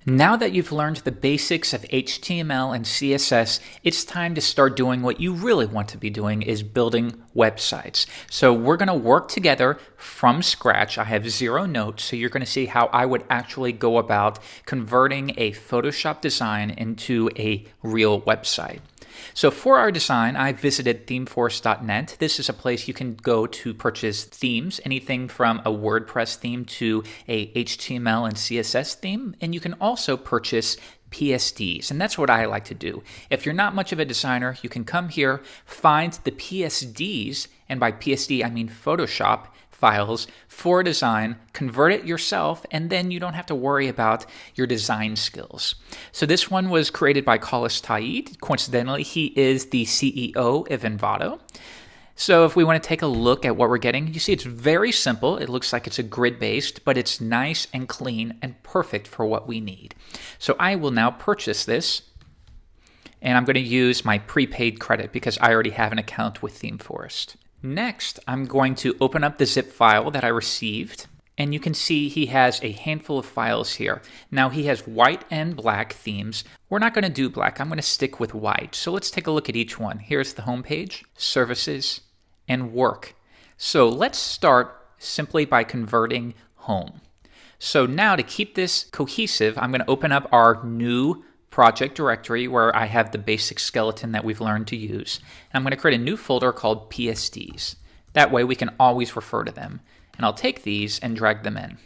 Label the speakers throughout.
Speaker 1: Now that you've learned the basics of HTML and CSS, it's time to start doing what you really want to be doing, is building websites. So we're going to work together from scratch. I have 0 notes, so you're going to see how I would actually go about converting a Photoshop design into a real website. So for our design, I visited themeforest.net. This is a place you can go to purchase themes, anything from a WordPress theme to a HTML and CSS theme. And you can also purchase PSDs, and that's what I like to do. If you're not much of a designer, you can come here, find the PSDs, and by PSD I mean Photoshop files for design, convert it yourself, and then you don't have to worry about your design skills. So this one was created by Khalis Taid. Coincidentally, he is the CEO of Envato. So if we want to take a look at what we're getting, you see it's very simple. It looks like it's a grid-based, but it's nice and clean and perfect for what we need. So I will now purchase this, and I'm going to use my prepaid credit because I already have an account with ThemeForest. Next, I'm going to open up the zip file that I received, and you can see he has a handful of files here. Now he has white and black themes. We're not going to do black. I'm going to stick with white. So let's take a look at each one. Here's the home page, services, and work. So let's start simply by converting home. So now to keep this cohesive, I'm going to open up our new project directory where I have the basic skeleton that we've learned to use. And I'm going to create a new folder called PSDs. That way we can always refer to them. And I'll take these and drag them in.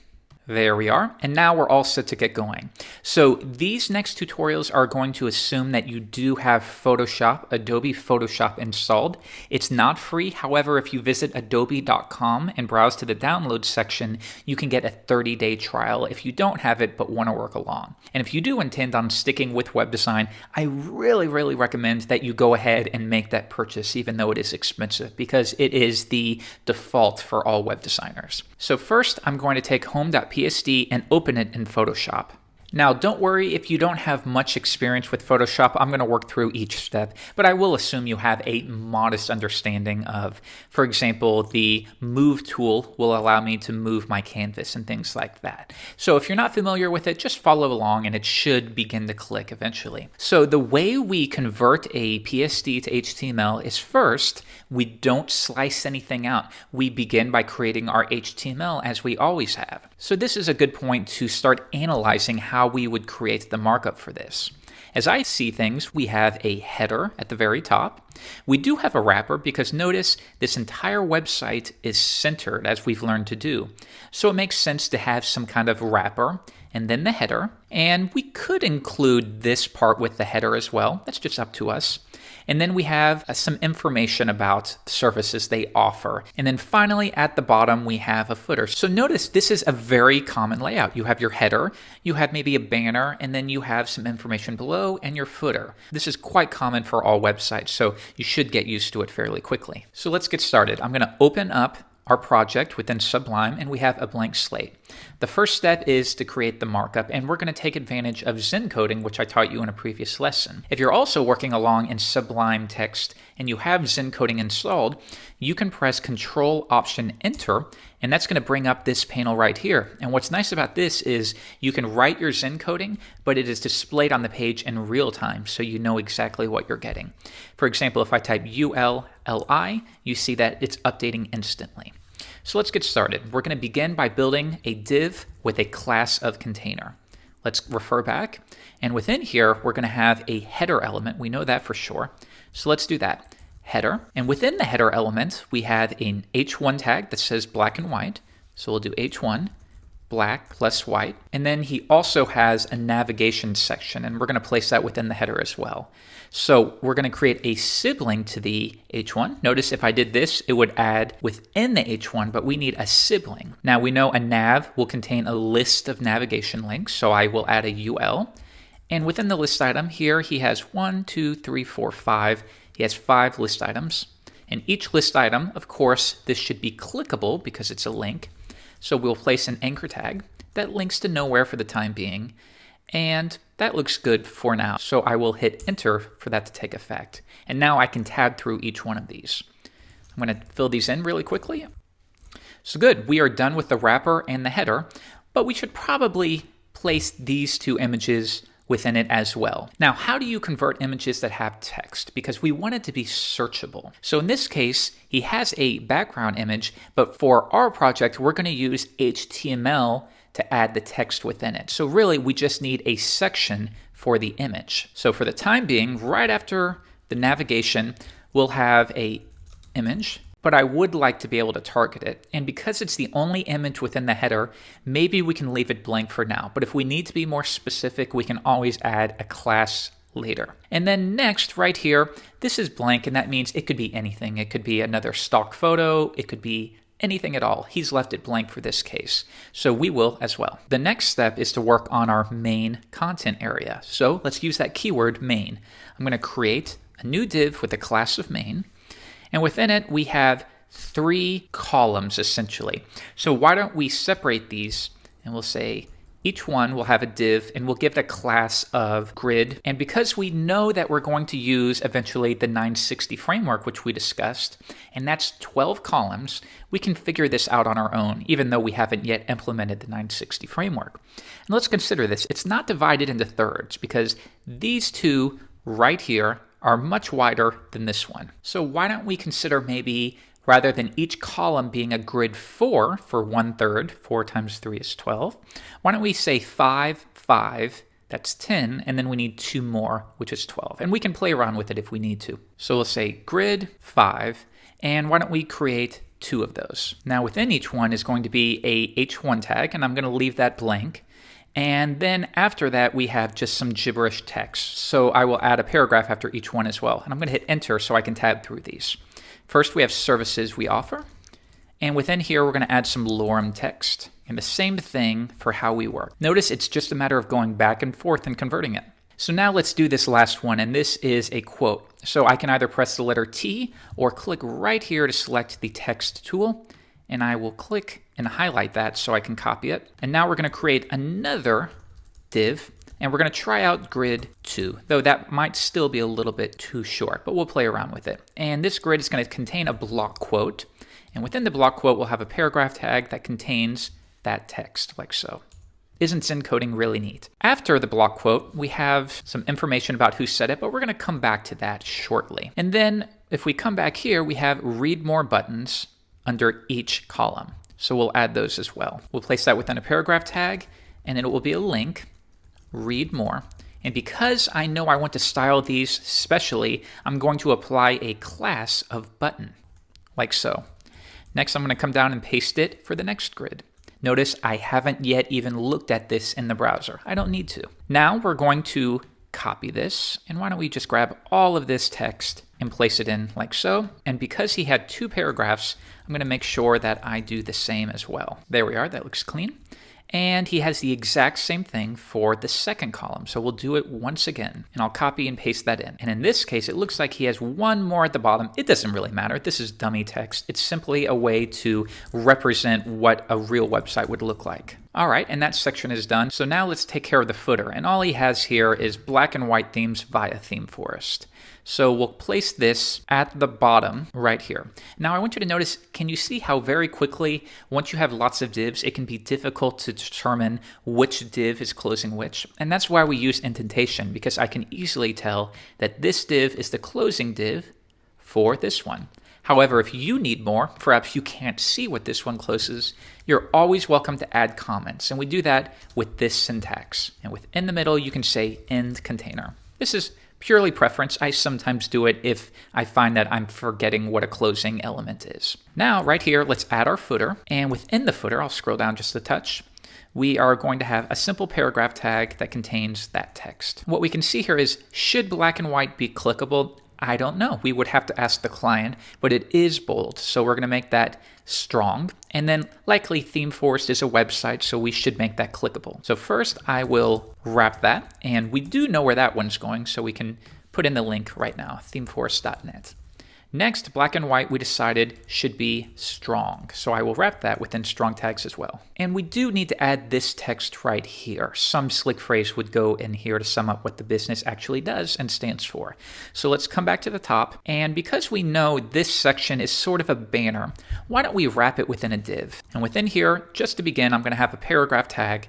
Speaker 1: There we are, and now we're all set to get going. So these next tutorials are going to assume that you do have Photoshop, Adobe Photoshop installed. It's not free. However, if you visit adobe.com and browse to the download section, you can get a 30-day trial if you don't have it but want to work along. And if you do intend on sticking with web design, I really recommend that you go ahead and make that purchase, even though it is expensive, because it is the default for all web designers. So first, I'm going to take home.psd and open it in Photoshop. Now, don't worry if you don't have much experience with Photoshop. I'm going to work through each step, but I will assume you have a modest understanding of, for example, the move tool will allow me to move my canvas and things like that. So if you're not familiar with it, just follow along and it should begin to click eventually. So the way we convert a PSD to HTML is first, we don't slice anything out. We begin by creating our HTML as we always have. So this is a good point to start analyzing how we would create the markup for this. As I see things, we have a header at the very top. We do have a wrapper because notice this entire website is centered as we've learned to do. So it makes sense to have some kind of wrapper and then the header. And we could include this part with the header as well. That's just up to us. And then we have some information about the services they offer. And then finally at the bottom we have a footer. So notice this is a very common layout. You have your header, you have maybe a banner, and then you have some information below and your footer. This is quite common for all websites, so you should get used to it fairly quickly. So let's get started. I'm going to open up our project within Sublime, and we have a blank slate. The first step is to create the markup, and we're going to take advantage of Zen coding, which I taught you in a previous lesson. If you're also working along in Sublime Text and you have Zen coding installed, you can press Control-Option-Enter, and that's going to bring up this panel right here. And what's nice about this is you can write your Zen coding, but it is displayed on the page in real time, so you know exactly what you're getting. For example, if I type ULLI, you see that it's updating instantly. So let's get started. We're going to begin by building a div with a class of container. Let's refer back. And within here, we're going to have a header element. We know that for sure. So let's do that. Header. And within the header element, we have an H1 tag that says black and white. So we'll do H1, black plus white. And then he also has a navigation section, and we're going to place that within the header as well. So we're going to create a sibling to the H1. Notice if I did this, it would add within the H1, but we need a sibling. Now we know a nav will contain a list of navigation links, so I will add a UL. And within the list item here, he has 1, 2, 3, 4, 5. He has 5 list items. And each list item, of course, this should be clickable because it's a link. So we'll place an anchor tag that links to nowhere for the time being. And that looks good for now. So I will hit enter for that to take effect. And now I can tab through each one of these. I'm going to fill these in really quickly. So good, we are done with the wrapper and the header, but we should probably place these two images within it as well. Now, how do you convert images that have text? Because we want it to be searchable. So in this case, he has a background image, but for our project, we're going to use HTML to add the text within it. So really, we just need a section for the image. So for the time being, right after the navigation, we'll have a image, but I would like to be able to target it. And because it's the only image within the header, maybe we can leave it blank for now. But if we need to be more specific, we can always add a class later. And then next, right here, this is blank, and that means it could be anything. It could be another stock photo. It could be anything at all. He's left it blank for this case. So we will as well. The next step is to work on our main content area. So let's use that keyword main. I'm going to create a new div with the class of main. And within it, we have 3 columns, essentially. So why don't we separate these, and we'll say each one will have a div, and we'll give it a class of grid. And because we know that we're going to use eventually the 960 framework, which we discussed, and that's 12 columns, we can figure this out on our own, even though we haven't yet implemented the 960 framework. And let's consider this. It's not divided into thirds, because these two right here are much wider than this one. So why don't we consider maybe, rather than each column being a grid 4 for 1/3, 4 times 3 is 12, why don't we say 5, 5, that's 10, and then we need 2 more, which is 12. And we can play around with it if we need to. So we'll say grid 5, and why don't we create 2 of those. Now within each one is going to be a h1 tag, and I'm going to leave that blank. And then after that, we have just some gibberish text. So I will add a paragraph after each one as well. And I'm going to hit enter so I can tab through these. First, we have services we offer. And within here, we're going to add some lorem text. And the same thing for how we work. Notice it's just a matter of going back and forth and converting it. So now let's do this last one. And this is a quote. So I can either press the letter T or click right here to select the text tool. And I will click and highlight that so I can copy it. And now we're going to create another div, and we're going to try out grid 2, though that might still be a little bit too short, but we'll play around with it. And this grid is going to contain a block quote, and within the block quote, we'll have a paragraph tag that contains that text, like so. Isn't Zen coding really neat? After the block quote, we have some information about who said it, but we're going to come back to that shortly. And then if we come back here, we have read more buttons under each column. So we'll add those as well. We'll place that within a paragraph tag, and it will be a link, read more. And because I know I want to style these specially, I'm going to apply a class of button, like so. Next, I'm going to come down and paste it for the next grid. Notice I haven't yet even looked at this in the browser. I don't need to. Now we're going to copy this, and why don't we just grab all of this text and place it in like so. And because he had 2 paragraphs, I'm going to make sure that I do the same as well. There we are, that looks clean. And he has the exact same thing for the second column. So we'll do it once again, and I'll copy and paste that in. And in this case, it looks like he has 1 more at the bottom. It doesn't really matter. This is dummy text. It's simply a way to represent what a real website would look like. All right, and that section is done. So now let's take care of the footer. And all he has here is black and white themes via Theme Forest. So we'll place this at the bottom right here. Now I want you to notice, can you see how very quickly, once you have lots of divs, it can be difficult to determine which div is closing which? And that's why we use indentation, because I can easily tell that this div is the closing div for this one. However, if you need more, perhaps you can't see what this one closes, you're always welcome to add comments. And we do that with this syntax. And within the middle, you can say end container. This is purely preference. I sometimes do it if I find that I'm forgetting what a closing element is. Now, right here, let's add our footer. And within the footer, I'll scroll down just a touch. We are going to have a simple paragraph tag that contains that text. What we can see here is, should black and white be clickable? I don't know. We would have to ask the client, but it is bold. So we're going to make that strong. And then likely Theme Forest is a website, so we should make that clickable. So first I will wrap that, and we do know where that one's going, so we can put in the link right now, themeforest.net. Next, black and white we decided should be strong. So I will wrap that within strong tags as well. And we do need to add this text right here. Some slick phrase would go in here to sum up what the business actually does and stands for. So let's come back to the top. And because we know this section is sort of a banner, why don't we wrap it within a div? And within here, just to begin, I'm going to have a paragraph tag.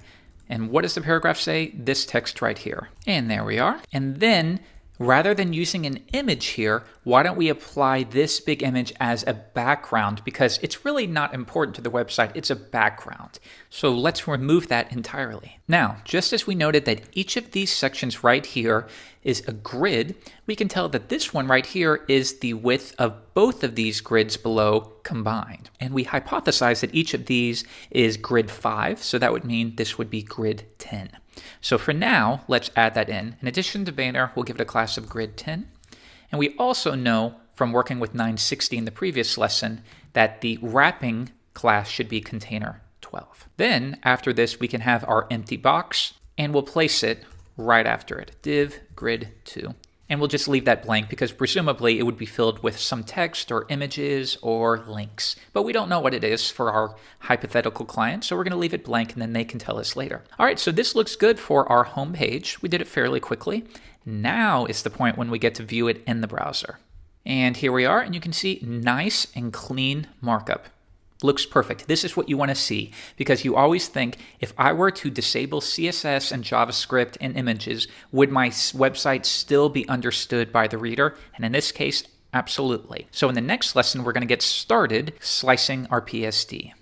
Speaker 1: And what does the paragraph say? This text right here. And there we are. And then rather than using an image here, why don't we apply this big image as a background, because it's really not important to the website, it's a background. So let's remove that entirely. Now, just as we noted that each of these sections right here is a grid, we can tell that this one right here is the width of both of these grids below combined. And we hypothesize that each of these is grid 5, so that would mean this would be grid 10. So for now, let's add that in. In addition to banner, we'll give it a class of grid 10. And we also know from working with 960 in the previous lesson that the wrapping class should be container 12. Then after this, we can have our empty box, and we'll place it right after it, div grid 2. And we'll just leave that blank because presumably it would be filled with some text or images or links. But we don't know what it is for our hypothetical client, so we're going to leave it blank and then they can tell us later. All right, so this looks good for our home page. We did it fairly quickly. Now is the point when we get to view it in the browser. And here we are, and you can see nice and clean markup. Looks perfect. This is what you want to see, because you always think, if I were to disable CSS and JavaScript and images, would my website still be understood by the reader? And in this case, absolutely. So in the next lesson, we're going to get started slicing our PSD.